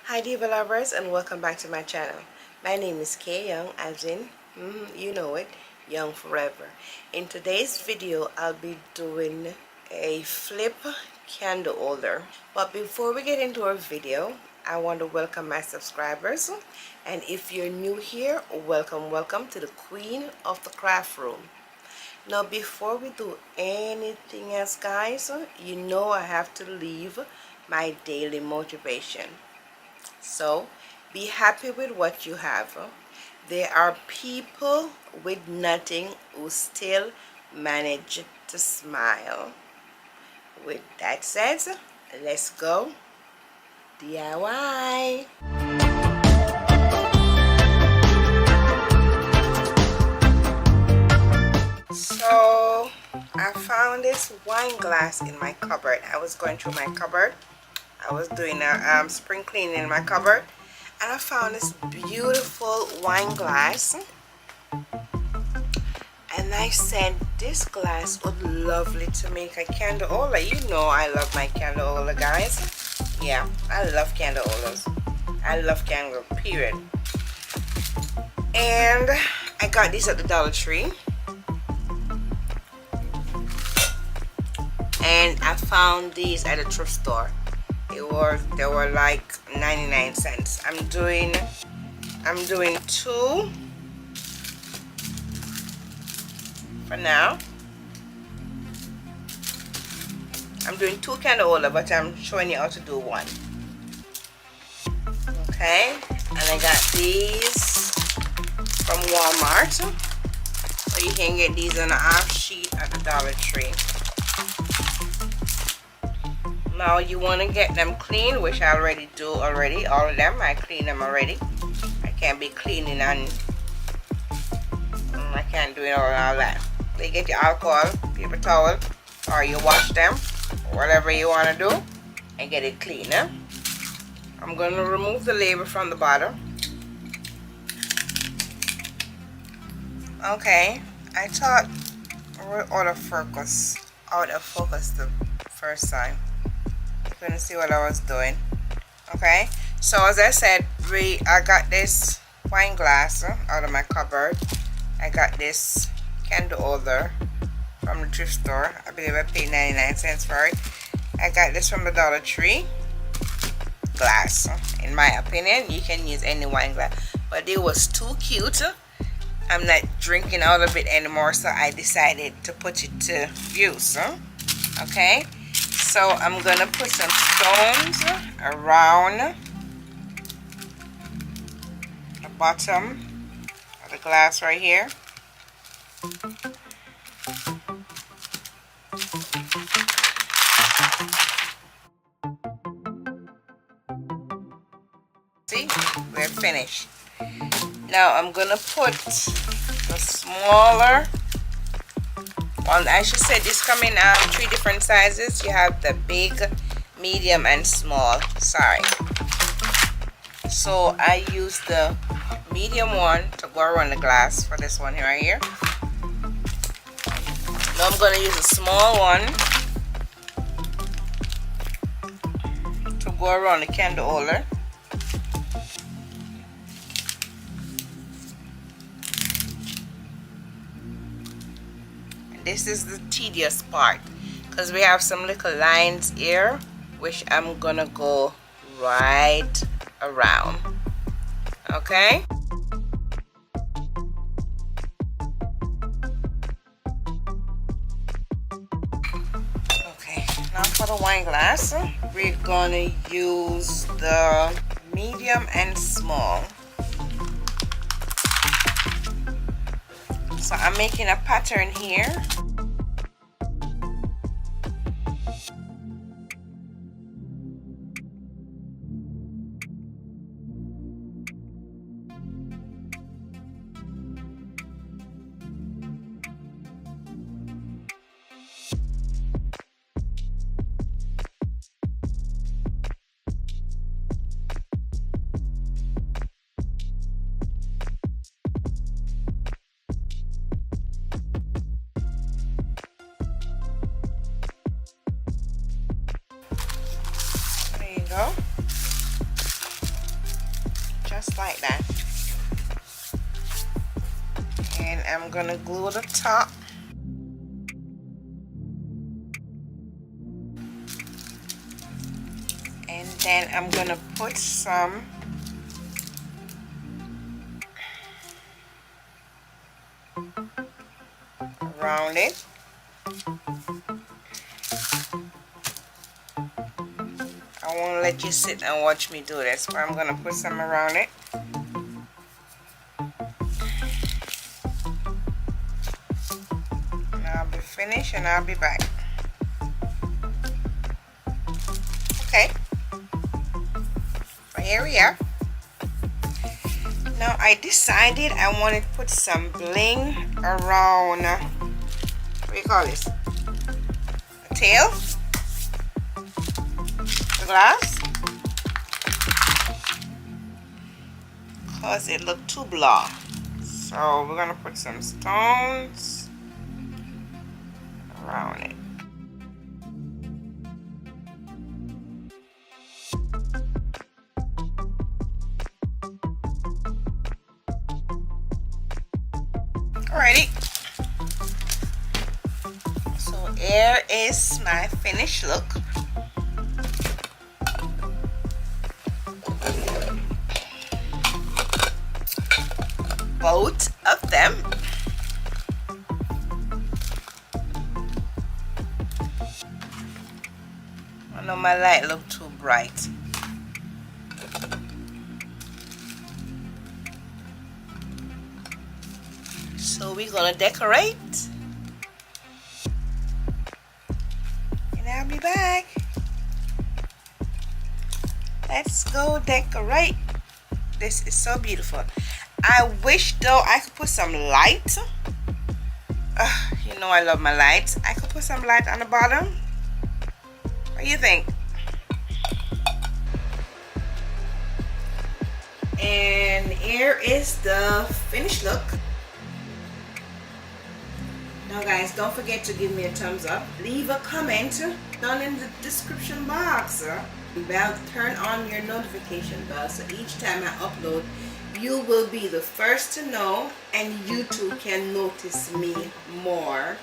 Hi Diva lovers, and welcome back to my channel. My name is Kay Young, as in, you know it, Young Forever. In today's video, I'll be doing a flip candle holder. But before we get into our video, I want to welcome my subscribers. And if you're new here, welcome to the Queen of the Craft Room. Now before we do anything else, guys, you know I have to leave my daily motivation. So be happy with what you have. There are people with nothing who still manage to smile. With that said, let's go DIY. So I found this wine glass in my cupboard. I was going through my cupboard. I was doing a spring cleaning in my cupboard, and I found this beautiful wine glass, and I said this glass would lovely to make a candle holder. You know I love my candle holder, guys. Yeah, I love candle holders. I love candle, period. And I got these at the Dollar Tree, and I found these at a thrift store. They were like 99 cents. I'm doing two for now. I'm doing two candle holder, but I'm showing you how to do one. Okay, and I got these from Walmart. So you can get these on a half sheet at the Dollar Tree. Now you want to get them clean, which I already do already. All of them, I clean them already. I can't be cleaning and I can't do it all that. You get your alcohol, paper towel, or you wash them, whatever you want to do, and get it clean. I'm going to remove the label from the bottom. Okay, I thought we're out of focus the first time. Couldn't see what I was doing. Okay, so as I said, I got this wine glass out of my cupboard. I got this candle holder from the thrift store. I believe I paid 99 cents for it. I got this from the Dollar Tree. Glass, in my opinion, you can use any wine glass, but it was too cute. I'm not drinking out of it anymore, so I decided to put it to use. Okay, so I'm gonna put some stones around the bottom of the glass right here. See, we're finished. Now I'm gonna put the smaller one. I should say this come in three different sizes. You have the big, medium, and small. Sorry. So I use the medium one to go around the glass for this one right here. Now I'm gonna use a small one to go around the candle holder. This is the tedious part, because we have some little lines here which I'm gonna go right around. Okay, now for the wine glass, we're gonna use the medium and small. So I'm making a pattern here. just like that. And I'm gonna glue the top. And then I'm gonna put some around it. I won't let you sit and watch me do this, but I'm gonna put some around it. And I'll be finished and I'll be back. Okay, so here we are. Now I decided I wanted to put some bling around, what do you call this? The tail? The glass? Because it looked too blah. So we're gonna put some stones around it. Alrighty. So here is my finished look. Both of them. I know my light looked too bright. So we're gonna decorate. And I'll be back. Let's go decorate. This is so beautiful. I wish though I could put some light. You know I love my lights. I could put some light on the bottom. What do you think? And here is the finished look. Now guys, don't forget to give me a thumbs up. Leave a comment down in the description box. Bell, turn on your notification bell so each time I upload you will be the first to know and YouTube can notice me more.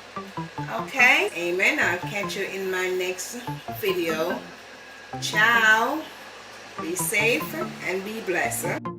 Okay? Amen. I'll catch you in my next video. Ciao. Be safe and be blessed.